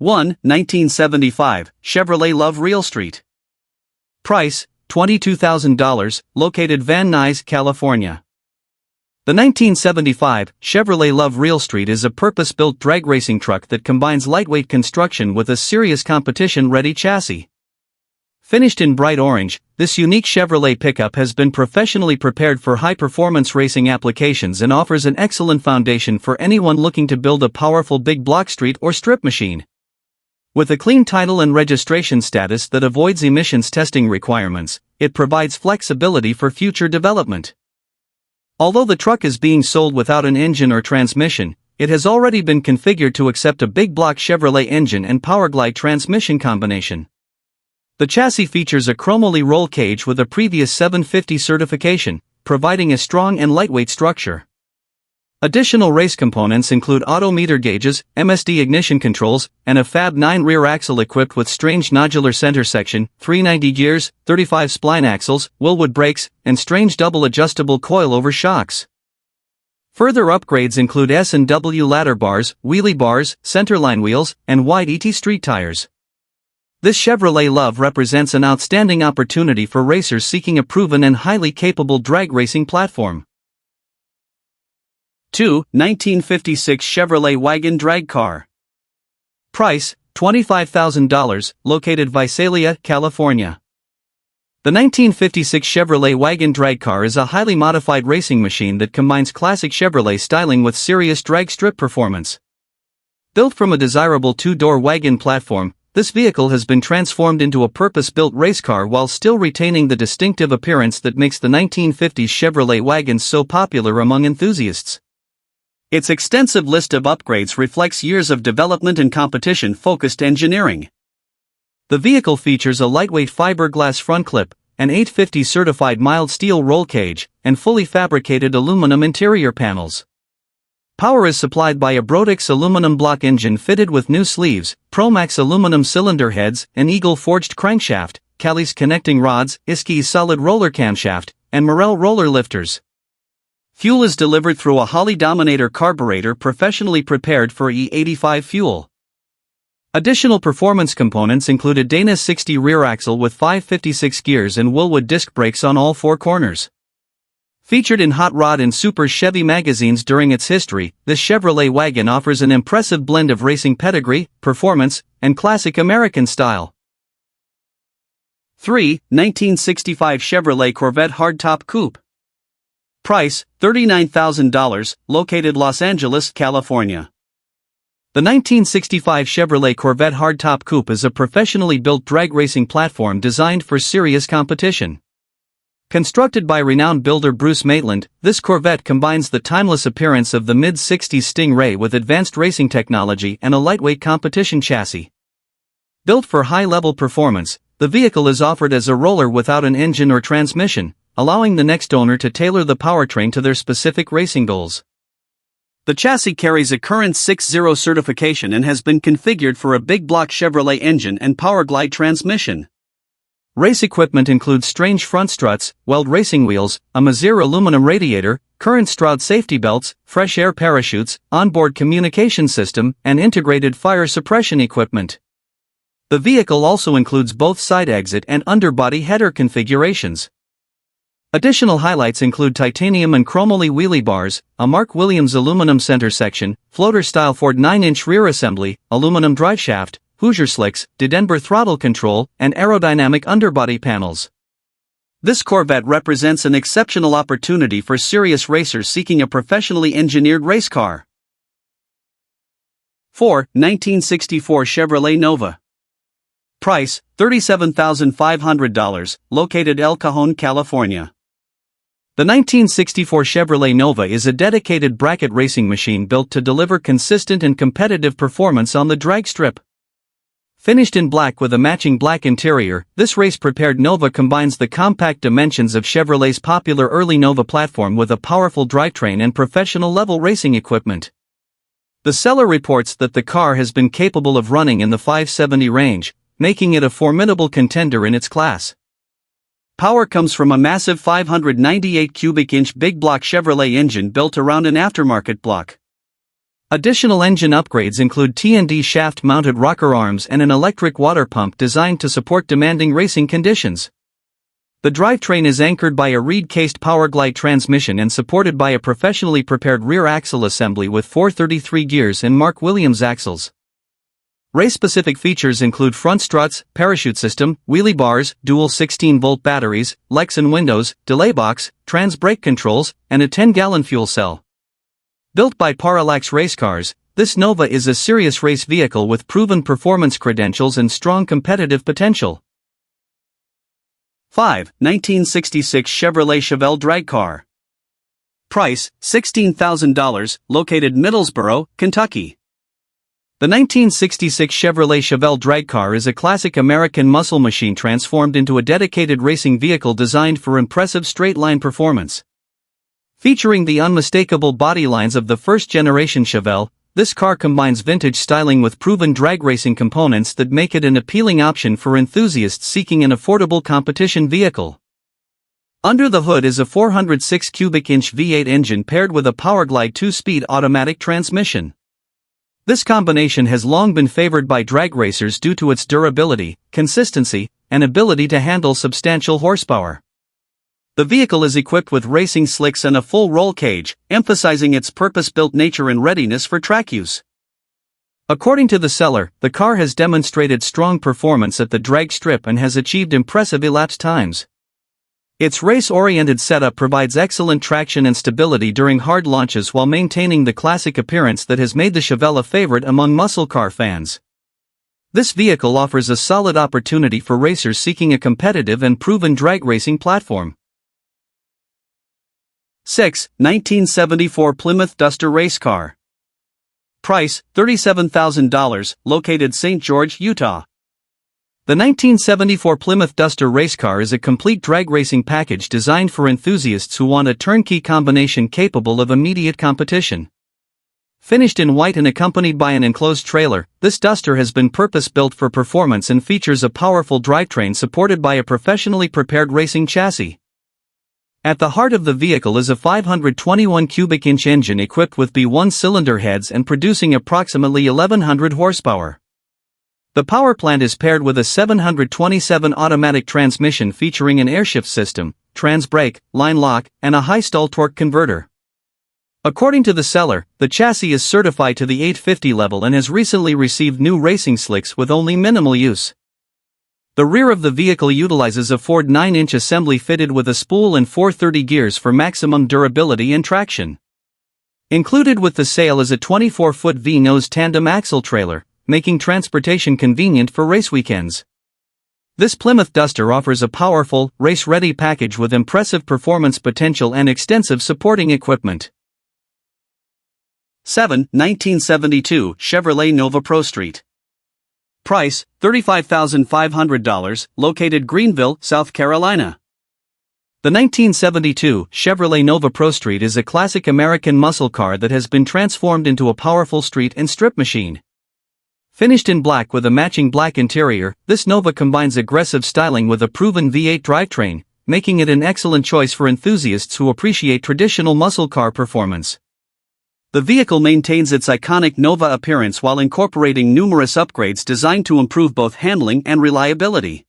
1. 1975 Chevrolet Love Real Street. Price, $22,000, located Van Nuys, California. The 1975 Chevrolet Love Real Street is a purpose-built drag racing truck that combines lightweight construction with a serious competition-ready chassis. Finished in bright orange, this unique Chevrolet pickup has been professionally prepared for high-performance racing applications and offers an excellent foundation for anyone looking to build a powerful big block street or strip machine. With a clean title and registration status that avoids emissions testing requirements, it provides flexibility for future development. Although the truck is being sold without an engine or transmission, it has already been configured to accept a big block Chevrolet engine and Powerglide transmission combination. The chassis features a chromoly roll cage with a previous 750 certification, providing a strong and lightweight structure. Additional race components include autometer gauges, MSD ignition controls, and a Fab 9 rear axle equipped with strange nodular center section, 390 gears, 35 spline axles, Willwood brakes, and strange double adjustable coilover shocks. Further upgrades include S&W ladder bars, wheelie bars, centerline wheels, and wide ET street tires. This Chevrolet Love represents an outstanding opportunity for racers seeking a proven and highly capable drag racing platform. 2. 1956 Chevrolet Wagon Drag Car. Price, $25,000, located Visalia, California. The 1956 Chevrolet Wagon Drag Car is a highly modified racing machine that combines classic Chevrolet styling with serious drag strip performance. Built from a desirable two-door wagon platform, this vehicle has been transformed into a purpose-built race car while still retaining the distinctive appearance that makes the 1950s Chevrolet wagons so popular among enthusiasts. Its extensive list of upgrades reflects years of development and competition-focused engineering. The vehicle features a lightweight fiberglass front clip, an 850 certified mild steel roll cage, and fully fabricated aluminum interior panels. Power is supplied by a Brodix aluminum block engine fitted with new sleeves, Promax aluminum cylinder heads, an Eagle-forged crankshaft, Cali's connecting rods, Isky's solid roller camshaft, and Morel roller lifters. Fuel is delivered through a Holley Dominator carburetor professionally prepared for E85 fuel. Additional performance components include a Dana 60 rear axle with 556 gears and Willwood disc brakes on all four corners. Featured in Hot Rod and Super Chevy magazines during its history, this Chevrolet wagon offers an impressive blend of racing pedigree, performance, and classic American style. 3. 1965 Chevrolet Corvette Hardtop Coupe. Price, $39,000, located Los Angeles, California. The 1965 Chevrolet Corvette Hardtop Coupe is a professionally built drag racing platform designed for serious competition. Constructed by renowned builder Bruce Maitland, this Corvette combines the timeless appearance of the mid-60s Stingray with advanced racing technology and a lightweight competition chassis. Built for high-level performance, the vehicle is offered as a roller without an engine or transmission, allowing the next owner to tailor the powertrain to their specific racing goals. The chassis carries a current 6.0 certification and has been configured for a big block Chevrolet engine and Powerglide transmission. Race equipment includes strange front struts, weld racing wheels, a Mazir aluminum radiator, current Stroud safety belts, fresh air parachutes, onboard communication system, and integrated fire suppression equipment. The vehicle also includes both side exit and underbody header configurations. Additional highlights include titanium and chromoly wheelie bars, a Mark Williams aluminum center section, floater-style Ford 9-inch rear assembly, aluminum driveshaft, Hoosier slicks, Denver throttle control, and aerodynamic underbody panels. This Corvette represents an exceptional opportunity for serious racers seeking a professionally engineered race car. 4. 1964 Chevrolet Nova. Price, $37,500, located El Cajon, California. The 1964 Chevrolet Nova is a dedicated bracket racing machine built to deliver consistent and competitive performance on the drag strip. Finished in black with a matching black interior, this race-prepared Nova combines the compact dimensions of Chevrolet's popular early Nova platform with a powerful drivetrain and professional-level racing equipment. The seller reports that the car has been capable of running in the 570 range, making it a formidable contender in its class. Power comes from a massive 598 cubic inch big block Chevrolet engine built around an aftermarket block. Additional engine upgrades include T&D shaft-mounted rocker arms and an electric water pump designed to support demanding racing conditions. The drivetrain is anchored by a reed-cased Powerglide transmission and supported by a professionally prepared rear axle assembly with 433 gears and Mark Williams axles. Race-specific features include front struts, parachute system, wheelie bars, dual 16-volt batteries, Lexan windows, delay box, trans brake controls, and a 10-gallon fuel cell. Built by Parallax Race Cars, this Nova is a serious race vehicle with proven performance credentials and strong competitive potential. 5. 1966 Chevrolet Chevelle Drag Car. Price, $16,000, located Middlesboro, Kentucky. The 1966 Chevrolet Chevelle Drag Car is a classic American muscle machine transformed into a dedicated racing vehicle designed for impressive straight-line performance. Featuring the unmistakable body lines of the first-generation Chevelle, this car combines vintage styling with proven drag racing components that make it an appealing option for enthusiasts seeking an affordable competition vehicle. Under the hood is a 406 cubic inch V8 engine paired with a Powerglide 2-speed automatic transmission. This combination has long been favored by drag racers due to its durability, consistency, and ability to handle substantial horsepower. The vehicle is equipped with racing slicks and a full roll cage, emphasizing its purpose-built nature and readiness for track use. According to the seller, the car has demonstrated strong performance at the drag strip and has achieved impressive elapsed times. Its race-oriented setup provides excellent traction and stability during hard launches while maintaining the classic appearance that has made the Chevelle a favorite among muscle car fans. This vehicle offers a solid opportunity for racers seeking a competitive and proven drag racing platform. 6. 1974 Plymouth Duster Race Car. Price, $37,000, located St. George, Utah. The 1974 Plymouth Duster Race Car is a complete drag racing package designed for enthusiasts who want a turnkey combination capable of immediate competition. Finished in white and accompanied by an enclosed trailer, this Duster has been purpose-built for performance and features a powerful drivetrain supported by a professionally prepared racing chassis. At the heart of the vehicle is a 521 cubic inch engine equipped with B1 cylinder heads and producing approximately 1100 horsepower. The power plant is paired with a 727 automatic transmission featuring an airshift system, trans brake, line lock, and a high stall torque converter. According to the seller, the chassis is certified to the 850 level and has recently received new racing slicks with only minimal use. The rear of the vehicle utilizes a Ford 9-inch assembly fitted with a spool and 430 gears for maximum durability and traction. Included with the sale is a 24-foot V-nose tandem axle trailer, making transportation convenient for race weekends. This Plymouth Duster offers a powerful, race-ready package with impressive performance potential and extensive supporting equipment. 7. 1972 Chevrolet Nova Pro Street. Price, $35,500, located Greenville, South Carolina. The 1972 Chevrolet Nova Pro Street is a classic American muscle car that has been transformed into a powerful street and strip machine. Finished in black with a matching black interior, this Nova combines aggressive styling with a proven V8 drivetrain, making it an excellent choice for enthusiasts who appreciate traditional muscle car performance. The vehicle maintains its iconic Nova appearance while incorporating numerous upgrades designed to improve both handling and reliability.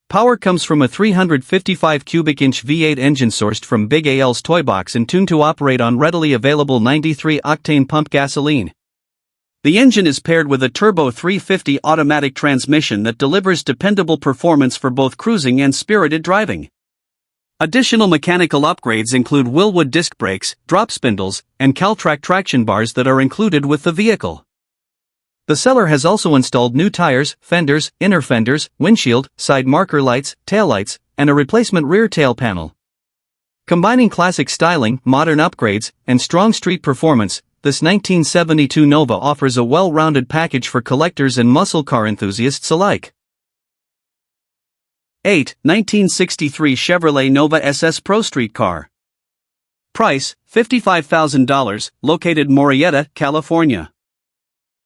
Power comes from a 355 cubic inch V8 engine sourced from Big AL's toy box and tuned to operate on readily available 93-octane pump gasoline. The engine is paired with a turbo 350 automatic transmission that delivers dependable performance for both cruising and spirited driving. Additional mechanical upgrades include Willwood disc brakes, drop spindles, and Caltrac traction bars that are included with the vehicle. The seller has also installed new tires, fenders, inner fenders, windshield, side marker lights, taillights, and a replacement rear tail panel. Combining classic styling, modern upgrades, and strong street performance, this 1972 Nova offers a well-rounded package for collectors and muscle car enthusiasts alike. 8. 1963 Chevrolet Nova SS Pro Street Car. Price, $55,000, located Murrieta, California.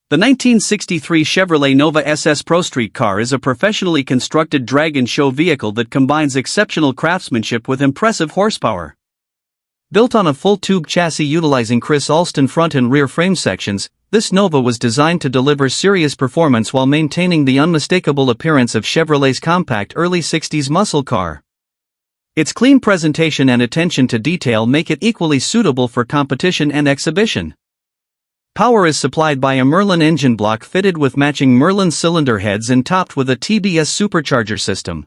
The 1963 Chevrolet Nova SS Pro Street Car is a professionally constructed drag and show vehicle that combines exceptional craftsmanship with impressive horsepower. Built on a full-tube chassis utilizing Chris Alston front and rear frame sections, this Nova was designed to deliver serious performance while maintaining the unmistakable appearance of Chevrolet's compact early 60s muscle car. Its clean presentation and attention to detail make it equally suitable for competition and exhibition. Power is supplied by a Merlin engine block fitted with matching Merlin cylinder heads and topped with a TBS supercharger system.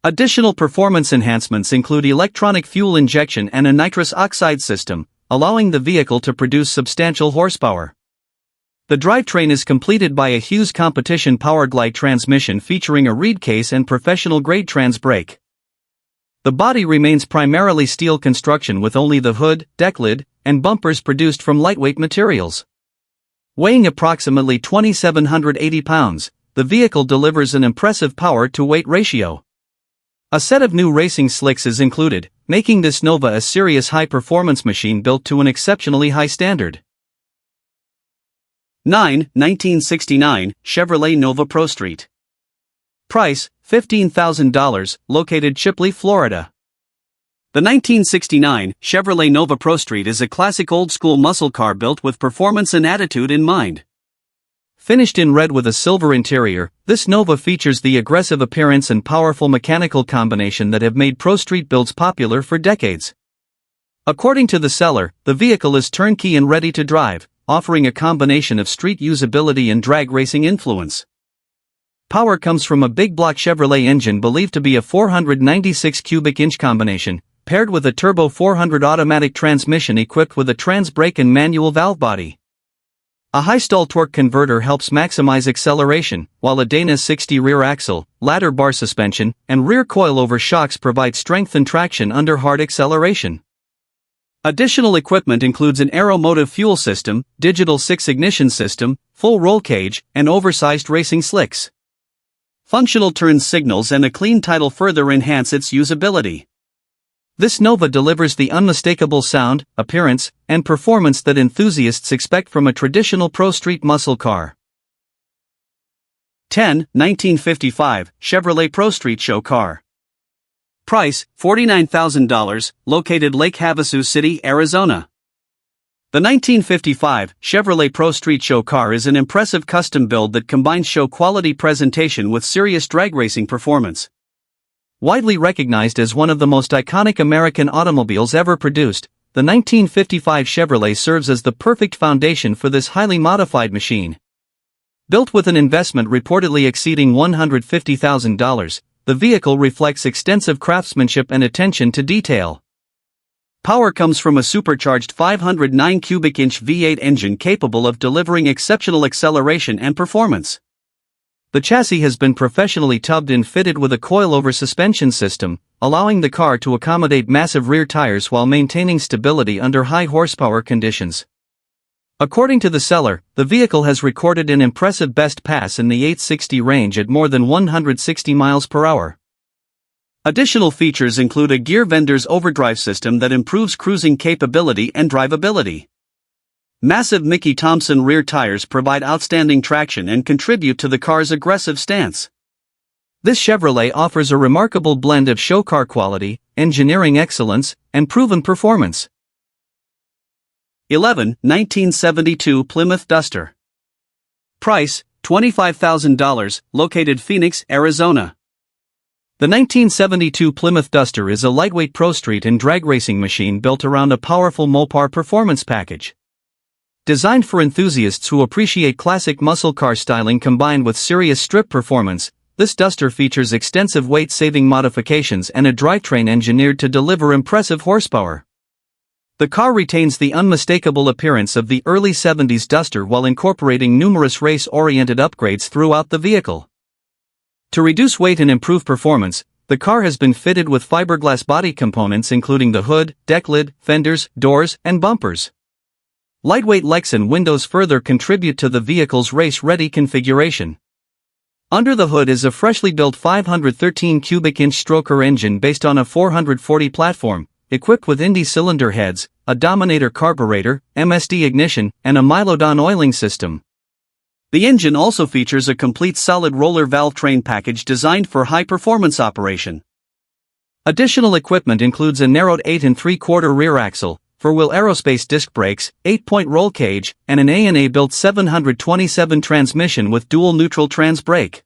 Additional performance enhancements include electronic fuel injection and a nitrous oxide system, allowing the vehicle to produce substantial horsepower. The drivetrain is completed by a Hughes Competition Powerglide transmission featuring a reed case and professional-grade trans brake. The body remains primarily steel construction with only the hood, deck lid, and bumpers produced from lightweight materials. Weighing approximately 2,780 pounds, the vehicle delivers an impressive power-to-weight ratio. A set of new racing slicks is included, making this Nova a serious high-performance machine built to an exceptionally high standard. 9. 1969 Chevrolet Nova Pro Street. Price, $15,000, located Chipley, Florida. The 1969 Chevrolet Nova Pro Street is a classic old-school muscle car built with performance and attitude in mind. Finished in red with a silver interior, this Nova features the aggressive appearance and powerful mechanical combination that have made Pro Street builds popular for decades. According to the seller, the vehicle is turnkey and ready to drive, offering a combination of street usability and drag racing influence. Power comes from a big block Chevrolet engine believed to be a 496 cubic inch combination, paired with a turbo 400 automatic transmission equipped with a trans brake and manual valve body. A high stall torque converter helps maximize acceleration, while a Dana 60 rear axle, ladder bar suspension, and rear coilover shocks provide strength and traction under hard acceleration. Additional equipment includes an automotive fuel system, digital 6 ignition system, full roll cage, and oversized racing slicks. Functional turn signals and a clean title further enhance its usability. This Nova delivers the unmistakable sound, appearance, and performance that enthusiasts expect from a traditional Pro Street muscle car. 10. 1955 Chevrolet Pro Street Show Car. Price, $49,000, located Lake Havasu City, Arizona. The 1955 Chevrolet Pro Street Show car is an impressive custom build that combines show-quality presentation with serious drag racing performance. Widely recognized as one of the most iconic American automobiles ever produced, the 1955 Chevrolet serves as the perfect foundation for this highly modified machine. Built with an investment reportedly exceeding $150,000, the vehicle reflects extensive craftsmanship and attention to detail. Power comes from a supercharged 509 cubic inch V8 engine capable of delivering exceptional acceleration and performance. The chassis has been professionally tubbed and fitted with a coilover suspension system, allowing the car to accommodate massive rear tires while maintaining stability under high horsepower conditions. According to the seller, the vehicle has recorded an impressive best pass in the 860 range at more than 160 miles per hour. Additional features include a gear vendor's overdrive system that improves cruising capability and drivability. Massive Mickey Thompson rear tires provide outstanding traction and contribute to the car's aggressive stance. This Chevrolet offers a remarkable blend of show car quality, engineering excellence, and proven performance. 11. 1972 Plymouth Duster. Price, $25,000, located Phoenix, Arizona. The 1972 Plymouth Duster is a lightweight Pro Street and drag racing machine built around a powerful Mopar performance package. Designed for enthusiasts who appreciate classic muscle car styling combined with serious strip performance, this Duster features extensive weight-saving modifications and a drivetrain engineered to deliver impressive horsepower. The car retains the unmistakable appearance of the early 70s Duster while incorporating numerous race-oriented upgrades throughout the vehicle. To reduce weight and improve performance, the car has been fitted with fiberglass body components including the hood, deck lid, fenders, doors, and bumpers. Lightweight Lexan windows further contribute to the vehicle's race-ready configuration. Under the hood is a freshly built 513 cubic inch stroker engine based on a 440 platform, equipped with Indy cylinder heads, a Dominator carburetor, MSD ignition, and a Milodon oiling system. The engine also features a complete solid roller valve train package designed for high-performance operation. Additional equipment includes a narrowed 8 3/4 rear axle, four-wheel aerospace disc brakes, 8-point roll cage, and an A&A built 727 transmission with dual neutral trans brake.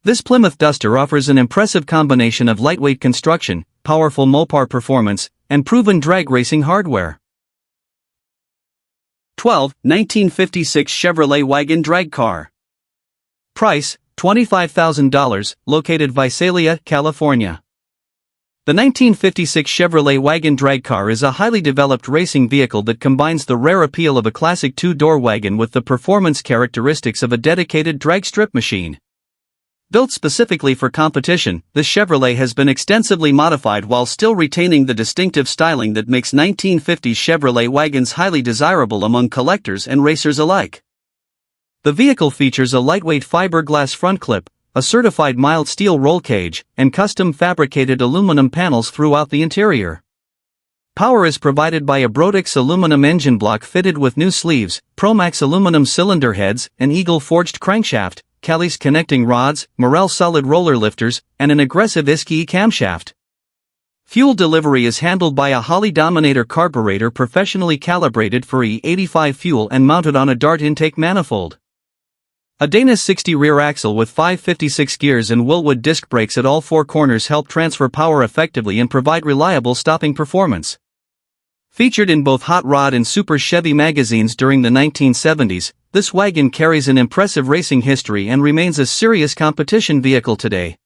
This Plymouth Duster offers an impressive combination of lightweight construction, powerful Mopar performance, and proven drag racing hardware. 12. 1956 Chevrolet Wagon Drag Car. Price, $25,000, located Visalia, California. The 1956 Chevrolet Wagon Drag Car is a highly developed racing vehicle that combines the rare appeal of a classic two-door wagon with the performance characteristics of a dedicated drag strip machine. Built specifically for competition, the Chevrolet has been extensively modified while still retaining the distinctive styling that makes 1950s Chevrolet wagons highly desirable among collectors and racers alike. The vehicle features a lightweight fiberglass front clip, a certified mild steel roll cage, and custom fabricated aluminum panels throughout the interior. Power is provided by a Brodix aluminum engine block fitted with new sleeves, Promax aluminum cylinder heads, an Eagle forged crankshaft, Callies connecting rods, Morel solid roller lifters, and an aggressive Isky camshaft. Fuel delivery is handled by a Holley Dominator carburetor professionally calibrated for E85 fuel and mounted on a Dart intake manifold. A Dana 60 rear axle with 556 gears and Wilwood disc brakes at all four corners help transfer power effectively and provide reliable stopping performance. Featured in both Hot Rod and Super Chevy magazines during the 1970s, this wagon carries an impressive racing history and remains a serious competition vehicle today.